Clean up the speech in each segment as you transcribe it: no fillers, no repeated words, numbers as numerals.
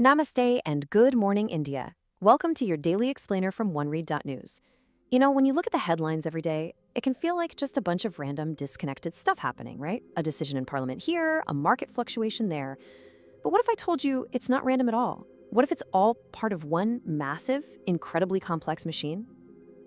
Namaste and good morning, India. Welcome to your daily explainer from OneRead.news. When you look at the headlines every day, it can feel like just a bunch of random, disconnected stuff happening, right? A decision in parliament here, a market fluctuation there. But what if I told you it's not random at all? What if it's all part of one massive, incredibly complex machine?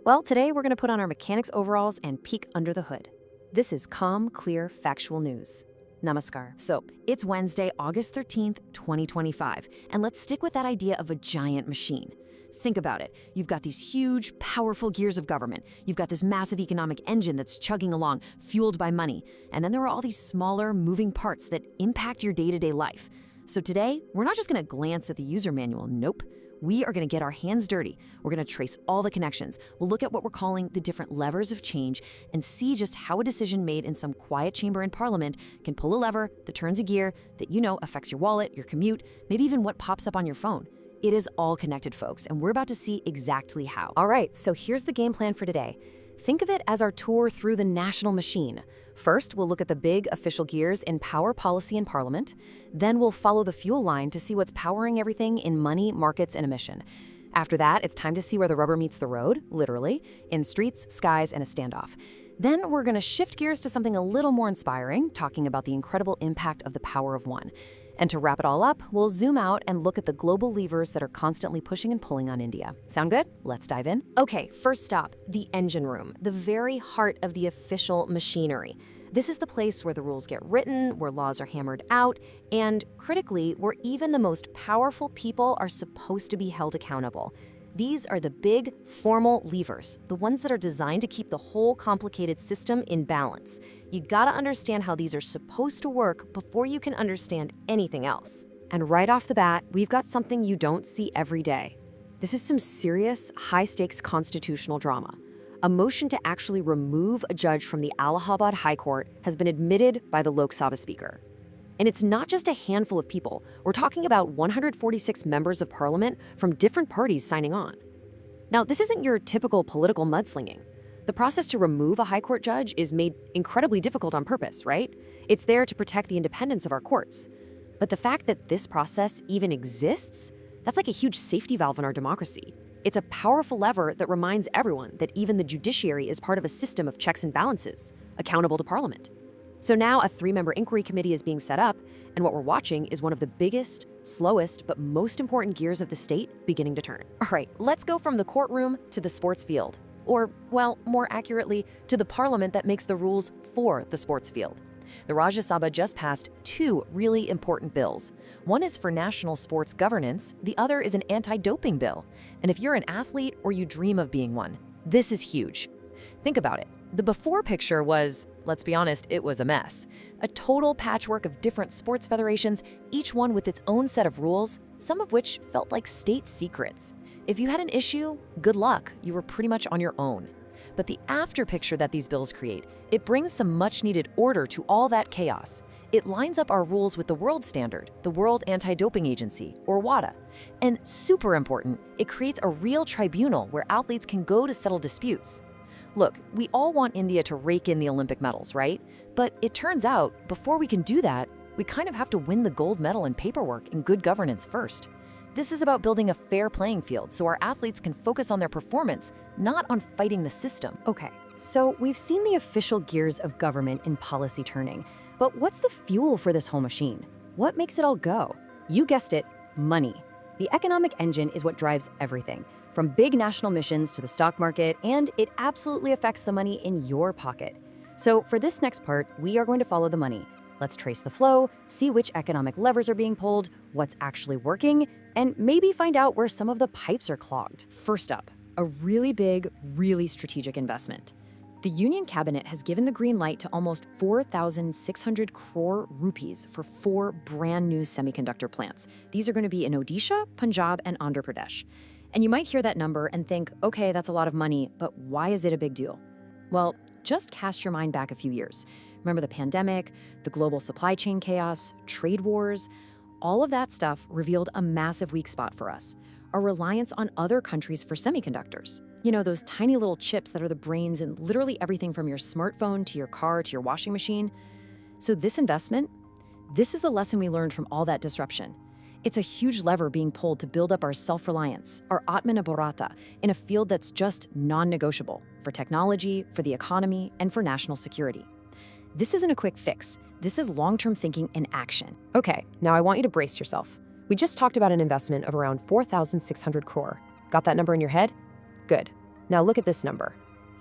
Well, today we're going to put on our mechanics overalls and peek under the hood. This is calm, clear, factual news. Namaskar. So, it's Wednesday, August 13th, 2025, and let's stick with that idea of a giant machine. Think about it. You've got these huge, powerful gears of government. You've got this massive economic engine that's chugging along, fueled by money. And then there are all these smaller, moving parts that impact your day-to-day life. So today, we're not just going to glance at the user manual. Nope. We are going to get our hands dirty. We're going to trace all the connections. We'll look at what we're calling the different levers of change and see just how a decision made in some quiet chamber in Parliament can pull a lever that turns a gear that affects your wallet, your commute, maybe even what pops up on your phone. It is all connected, folks, and we're about to see exactly how. All right, so here's the game plan for today. Think of it as our tour through the national machine. First, we'll look at the big official gears in power policy in Parliament. Then we'll follow the fuel line to see what's powering everything in money, markets, and emission. After that, it's time to see where the rubber meets the road, literally, in streets, skies, and a standoff. Then we're going to shift gears to something a little more inspiring, talking about the incredible impact of the power of one. And to wrap it all up, we'll zoom out and look at the global levers that are constantly pushing and pulling on India. Sound good? Let's dive in. Okay, first stop, the engine room, the very heart of the official machinery. This is the place where the rules get written, where laws are hammered out, and critically, where even the most powerful people are supposed to be held accountable. These are the big, formal levers, the ones that are designed to keep the whole complicated system in balance. You gotta understand how these are supposed to work before you can understand anything else. And right off the bat, we've got something you don't see every day. This is some serious, high-stakes constitutional drama. A motion to actually remove a judge from the Allahabad High Court has been admitted by the Lok Sabha Speaker. And it's not just a handful of people. We're talking about 146 members of parliament from different parties signing on. Now, this isn't your typical political mudslinging. The process to remove a high court judge is made incredibly difficult on purpose, right? It's there to protect the independence of our courts. But the fact that this process even exists, that's like a huge safety valve in our democracy. It's a powerful lever that reminds everyone that even the judiciary is part of a system of checks and balances, accountable to parliament. So now a 3-member inquiry committee is being set up, and what we're watching is one of the biggest, slowest, but most important gears of the state beginning to turn. All right, let's go from the courtroom to the sports field. Or, well, more accurately, to the parliament that makes the rules for the sports field. The Rajya Sabha just passed 2 really important bills. One is for national sports governance, the other is an anti-doping bill. And if you're an athlete or you dream of being one, this is huge. Think about it. The before picture was, let's be honest, it was a mess. A total patchwork of different sports federations, each one with its own set of rules, some of which felt like state secrets. If you had an issue, good luck, you were pretty much on your own. But the after picture that these bills create, it brings some much-needed order to all that chaos. It lines up our rules with the world standard, the World Anti-Doping Agency, or WADA. And super important, it creates a real tribunal where athletes can go to settle disputes. Look, we all want India to rake in the Olympic medals, right? But it turns out, before we can do that, we kind of have to win the gold medal in paperwork and good governance first. This is about building a fair playing field so our athletes can focus on their performance, not on fighting the system. Okay, so we've seen the official gears of government in policy turning, but what's the fuel for this whole machine? What makes it all go? You guessed it, money. The economic engine is what drives everything, from big national missions to the stock market, and it absolutely affects the money in your pocket. So for this next part, we are going to follow the money. Let's trace the flow, see which economic levers are being pulled, what's actually working, and maybe find out where some of the pipes are clogged. First up, a really big, really strategic investment. The Union Cabinet has given the green light to almost 4,600 crore rupees for 4 brand new semiconductor plants. These are going to be in Odisha, Punjab, and Andhra Pradesh. And you might hear that number and think, okay, that's a lot of money, but why is it a big deal? Well, just cast your mind back a few years. Remember the pandemic, the global supply chain chaos, trade wars? All of that stuff revealed a massive weak spot for us, our reliance on other countries for semiconductors. Those tiny little chips that are the brains in literally everything from your smartphone to your car to your washing machine. So this investment, this is the lesson we learned from all that disruption. It's a huge lever being pulled to build up our self-reliance, our Atmanirbharata, in a field that's just non-negotiable for technology, for the economy, and for national security. This isn't a quick fix. This is long-term thinking in action. Okay, now I want you to brace yourself. We just talked about an investment of around 4,600 crore. Got that number in your head? Good. Now look at this number.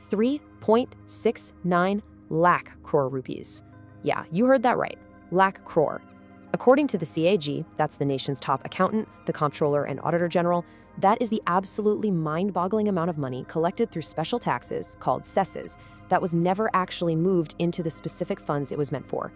3.69 lakh crore rupees. Yeah, you heard that right. Lakh crore. According to the CAG, that's the nation's top accountant, the comptroller, and auditor general, that is the absolutely mind-boggling amount of money collected through special taxes, called cesses, that was never actually moved into the specific funds it was meant for.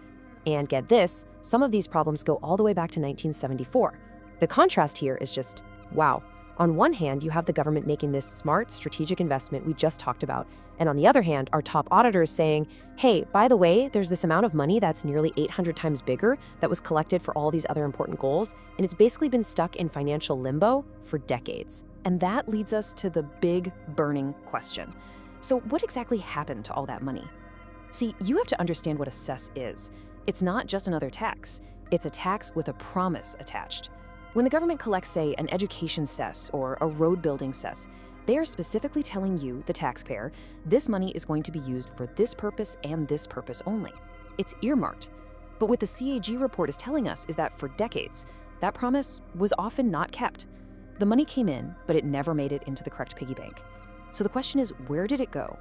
And get this, some of these problems go all the way back to 1974. The contrast here is just, wow. On one hand, you have the government making this smart, strategic investment we just talked about, and on the other hand, our top auditor is saying, hey, by the way, there's this amount of money that's nearly 800 times bigger that was collected for all these other important goals, and it's basically been stuck in financial limbo for decades. And that leads us to the big, burning question. So what exactly happened to all that money? See, you have to understand what a cess is. It's not just another tax. It's a tax with a promise attached. When the government collects, say, an education cess or a road building cess, they are specifically telling you, the taxpayer, this money is going to be used for this purpose and this purpose only. It's earmarked. But what the CAG report is telling us is that for decades, that promise was often not kept. The money came in, but it never made it into the correct piggy bank. So the question is, where did it go?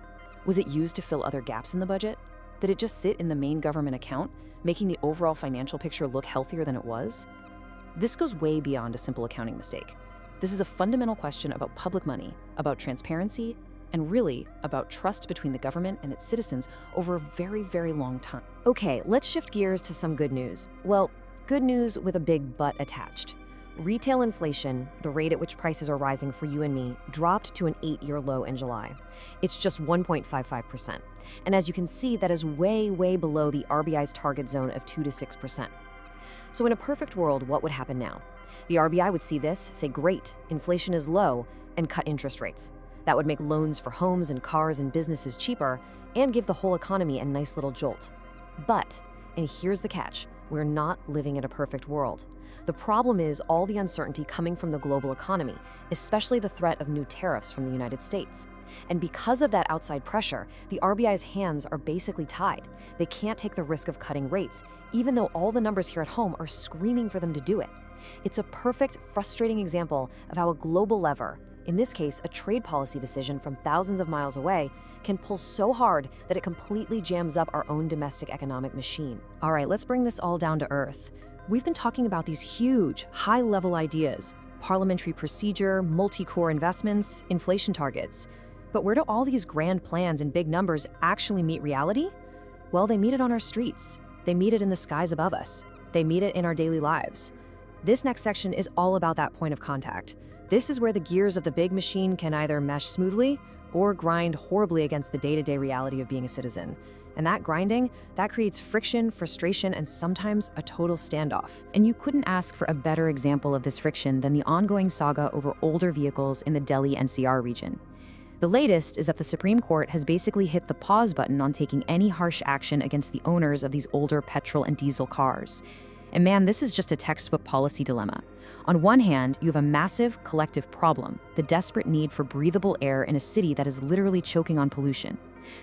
Was it used to fill other gaps in the budget? Did it just sit in the main government account, making the overall financial picture look healthier than it was? This goes way beyond a simple accounting mistake. This is a fundamental question about public money, about transparency, and really about trust between the government and its citizens over a very, very long time. Okay, let's shift gears to some good news. Well, good news with a big but attached. Retail inflation, the rate at which prices are rising for you and me, dropped to an 8-year low in July. It's just 1.55%. And as you can see, that is way, way below the RBI's target zone of 2 to 6%. So in a perfect world, what would happen now? The RBI would see this, say, great, inflation is low, and cut interest rates. That would make loans for homes and cars and businesses cheaper and give the whole economy a nice little jolt. But, and here's the catch, we're not living in a perfect world. The problem is all the uncertainty coming from the global economy, especially the threat of new tariffs from the United States. And because of that outside pressure, the RBI's hands are basically tied. They can't take the risk of cutting rates, even though all the numbers here at home are screaming for them to do it. It's a perfect, frustrating example of how a global lever, in this case a trade policy decision from thousands of miles away, can pull so hard that it completely jams up our own domestic economic machine. All right, let's bring this all down to earth. We've been talking about these huge, high-level ideas, parliamentary procedure, multi-core investments, inflation targets. But where do all these grand plans and big numbers actually meet reality? Well, they meet it on our streets. They meet it in the skies above us. They meet it in our daily lives. This next section is all about that point of contact. This is where the gears of the big machine can either mesh smoothly or grind horribly against the day-to-day reality of being a citizen. And that grinding, that creates friction, frustration, and sometimes a total standoff. And you couldn't ask for a better example of this friction than the ongoing saga over older vehicles in the Delhi NCR region. The latest is that the Supreme Court has basically hit the pause button on taking any harsh action against the owners of these older petrol and diesel cars. And man, this is just a textbook policy dilemma. On one hand, you have a massive collective problem, the desperate need for breathable air in a city that is literally choking on pollution.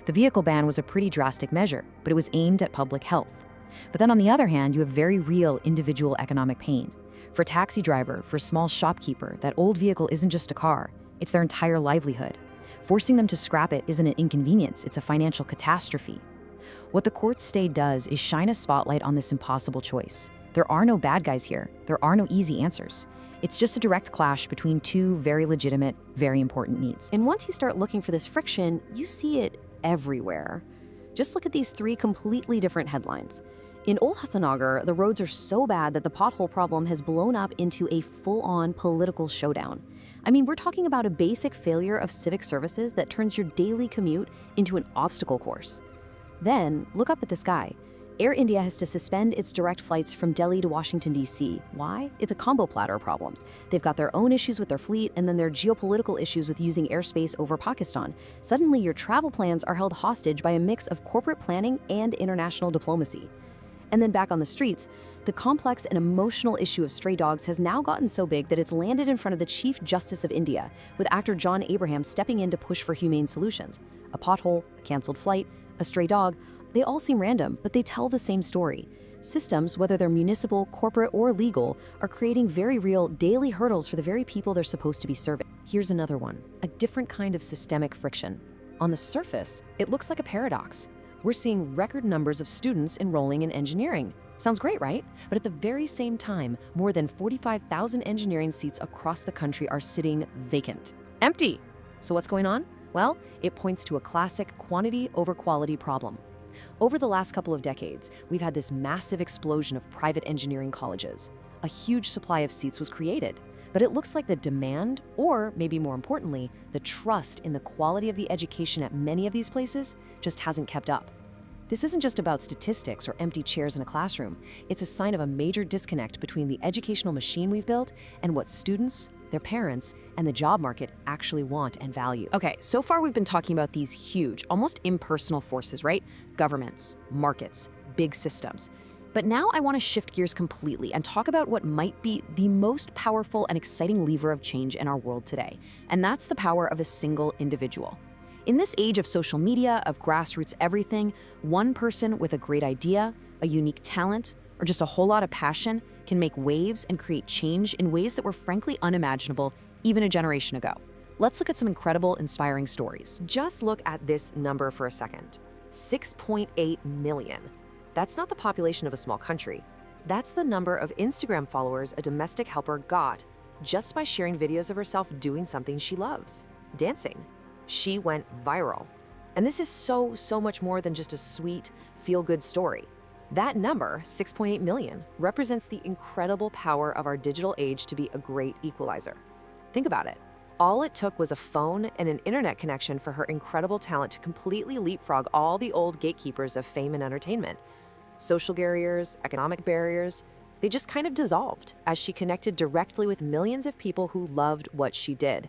The vehicle ban was a pretty drastic measure, but it was aimed at public health. But then on the other hand, you have very real individual economic pain. For a taxi driver, for a small shopkeeper, that old vehicle isn't just a car, it's their entire livelihood. Forcing them to scrap it isn't an inconvenience, it's a financial catastrophe. What the court's stay does is shine a spotlight on this impossible choice. There are no bad guys here. There are no easy answers. It's just a direct clash between two very legitimate, very important needs. And once you start looking for this friction, you see it everywhere. Just look at these three completely different headlines. In Old Hasanagar, the roads are so bad that the pothole problem has blown up into a full-on political showdown. I mean, we're talking about a basic failure of civic services that turns your daily commute into an obstacle course. Then, look up at the sky. Air India has to suspend its direct flights from Delhi to Washington, D.C. Why? It's a combo platter of problems. They've got their own issues with their fleet, and then their geopolitical issues with using airspace over Pakistan. Suddenly, your travel plans are held hostage by a mix of corporate planning and international diplomacy. And then back on the streets, the complex and emotional issue of stray dogs has now gotten so big that it's landed in front of the Chief Justice of India, with actor John Abraham stepping in to push for humane solutions. A pothole, a canceled flight, a stray dog, they all seem random, but they tell the same story. Systems, whether they're municipal, corporate, or legal, are creating very real, daily hurdles for the very people they're supposed to be serving. Here's another one, a different kind of systemic friction. On the surface, it looks like a paradox. We're seeing record numbers of students enrolling in engineering. Sounds great, right? But at the very same time, more than 45,000 engineering seats across the country are sitting vacant. Empty! So what's going on? Well, it points to a classic quantity over quality problem. Over the last couple of decades, we've had this massive explosion of private engineering colleges. A huge supply of seats was created, but it looks like the demand, or maybe more importantly, the trust in the quality of the education at many of these places just hasn't kept up. This isn't just about statistics or empty chairs in a classroom. It's a sign of a major disconnect between the educational machine we've built and what students, their parents, and the job market actually want and value. Okay, so far we've been talking about these huge, almost impersonal forces, right? Governments, markets, big systems. But now I want to shift gears completely and talk about what might be the most powerful and exciting lever of change in our world today, and that's the power of a single individual. In this age of social media, of grassroots everything, one person with a great idea, a unique talent, or just a whole lot of passion can make waves and create change in ways that were frankly unimaginable even a generation ago. Let's look at some incredible, inspiring stories. Just look at this number for a second. 6.8 million. That's not the population of a small country. That's the number of Instagram followers a domestic helper got just by sharing videos of herself doing something she loves, dancing. She went viral. And this is so much more than just a sweet, feel-good story. That number, 6.8 million, represents the incredible power of our digital age to be a great equalizer. Think about it. All it took was a phone and an internet connection for her incredible talent to completely leapfrog all the old gatekeepers of fame and entertainment. Social barriers, economic barriers, they just kind of dissolved as she connected directly with millions of people who loved what she did.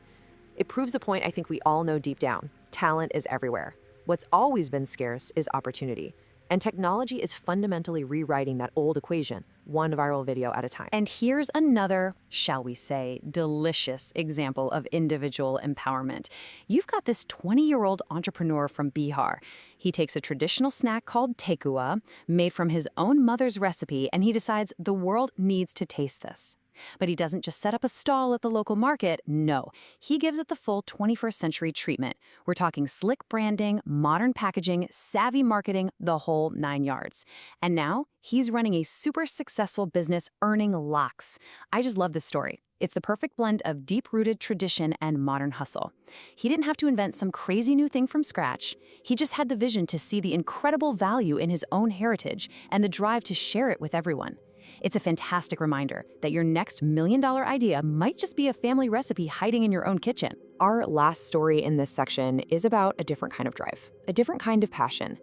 It proves a point I think we all know deep down. Talent is everywhere. What's always been scarce is opportunity. And technology is fundamentally rewriting that old equation, one viral video at a time. And here's another, shall we say, delicious example of individual empowerment. You've got this 20-year-old entrepreneur from Bihar. He takes a traditional snack called tekua, made from his own mother's recipe, and he decides the world needs to taste this. But he doesn't just set up a stall at the local market. No, he gives it the full 21st century treatment. We're talking slick branding, modern packaging, savvy marketing, the whole 9 yards. And now he's running a super successful business, earning lakhs. I just love this story. It's the perfect blend of deep-rooted tradition and modern hustle. He didn't have to invent some crazy new thing from scratch. He just had the vision to see the incredible value in his own heritage and the drive to share it with everyone. It's a fantastic reminder that your next million-dollar idea might just be a family recipe hiding in your own kitchen. Our last story in this section is about a different kind of drive, a different kind of passion.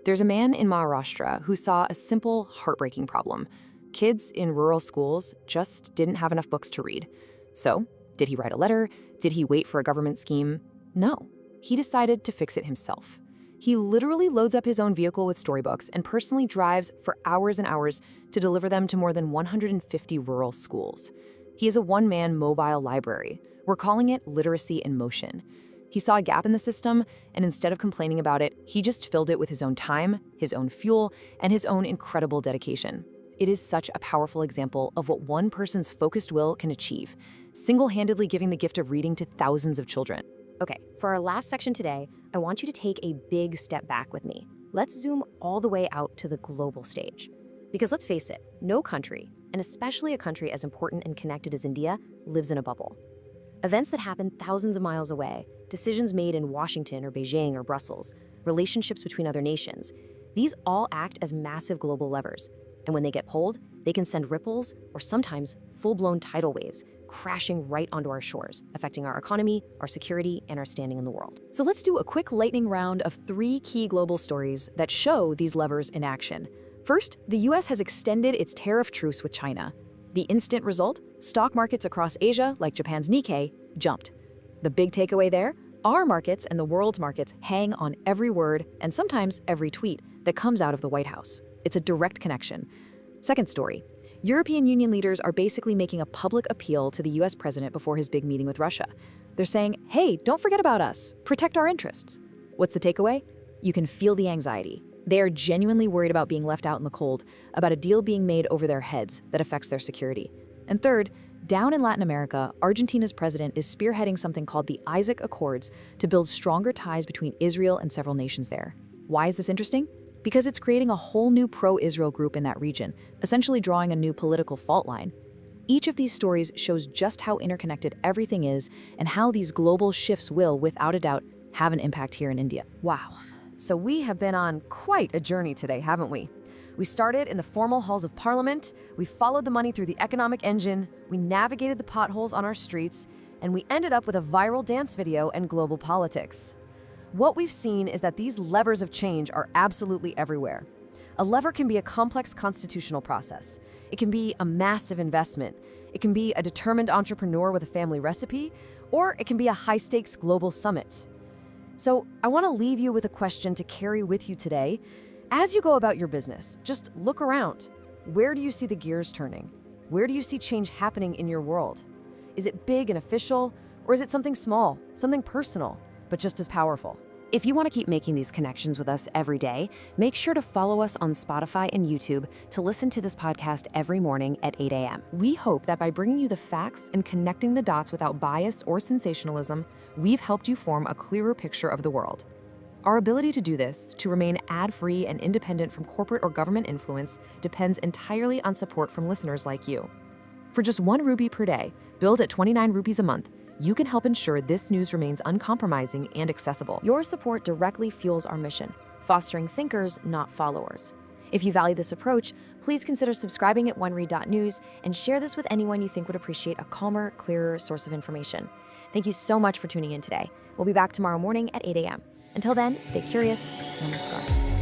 There's a man in Maharashtra who saw a simple, heartbreaking problem. Kids in rural schools just didn't have enough books to read. So, did he write a letter? Did he wait for a government scheme? No. He decided to fix it himself. He literally loads up his own vehicle with storybooks and personally drives for hours and hours to deliver them to more than 150 rural schools. He is a one-man mobile library. We're calling it literacy in motion. He saw a gap in the system, and instead of complaining about it, he just filled it with his own time, his own fuel, and his own incredible dedication. It is such a powerful example of what one person's focused will can achieve, single-handedly giving the gift of reading to thousands of children. Okay, for our last section today, I want you to take a big step back with me. Let's zoom all the way out to the global stage. Because let's face it, no country, and especially a country as important and connected as India, lives in a bubble. Events that happen thousands of miles away, decisions made in Washington or Beijing or Brussels, relationships between other nations, these all act as massive global levers. And when they get pulled, they can send ripples or sometimes full-blown tidal waves crashing right onto our shores, affecting our economy, our security, and our standing in the world. So let's do a quick lightning round of 3 key global stories that show these levers in action. First, the US has extended its tariff truce with China. The instant result? Stock markets across Asia, like Japan's Nikkei, jumped. The big takeaway there? Our markets and the world's markets hang on every word and sometimes every tweet that comes out of the White House. It's a direct connection. Second story. European Union leaders are basically making a public appeal to the US president before his big meeting with Russia. They're saying, hey, don't forget about us. Protect our interests. What's the takeaway? You can feel the anxiety. They are genuinely worried about being left out in the cold, about a deal being made over their heads that affects their security. And third, down in Latin America, Argentina's president is spearheading something called the Isaac Accords to build stronger ties between Israel and several nations there. Why is this interesting? Because it's creating a whole new pro-Israel group in that region, essentially drawing a new political fault line. Each of these stories shows just how interconnected everything is and how these global shifts will, without a doubt, have an impact here in India. Wow. So we have been on quite a journey today, haven't we? We started in the formal halls of Parliament, we followed the money through the economic engine, we navigated the potholes on our streets, and we ended up with a viral dance video and global politics. What we've seen is that these levers of change are absolutely everywhere. A lever can be a complex constitutional process. It can be a massive investment. It can be a determined entrepreneur with a family recipe, or it can be a high-stakes global summit. So I want to leave you with a question to carry with you today. As you go about your business, just look around. Where do you see the gears turning? Where do you see change happening in your world? Is it big and official, or is it something small, something personal, but just as powerful? If you want to keep making these connections with us every day, make sure to follow us on Spotify and YouTube to listen to this podcast every morning at 8 a.m. We hope that by bringing you the facts and connecting the dots without bias or sensationalism, we've helped you form a clearer picture of the world. Our ability to do this, to remain ad-free and independent from corporate or government influence, depends entirely on support from listeners like you. For just 1 rupee per day, billed at 29 rupees a month, you can help ensure this news remains uncompromising and accessible. Your support directly fuels our mission, fostering thinkers, not followers. If you value this approach, please consider subscribing at OneRead.news and share this with anyone you think would appreciate a calmer, clearer source of information. Thank you so much for tuning in today. We'll be back tomorrow morning at 8 a.m. Until then, stay curious. Namaskar.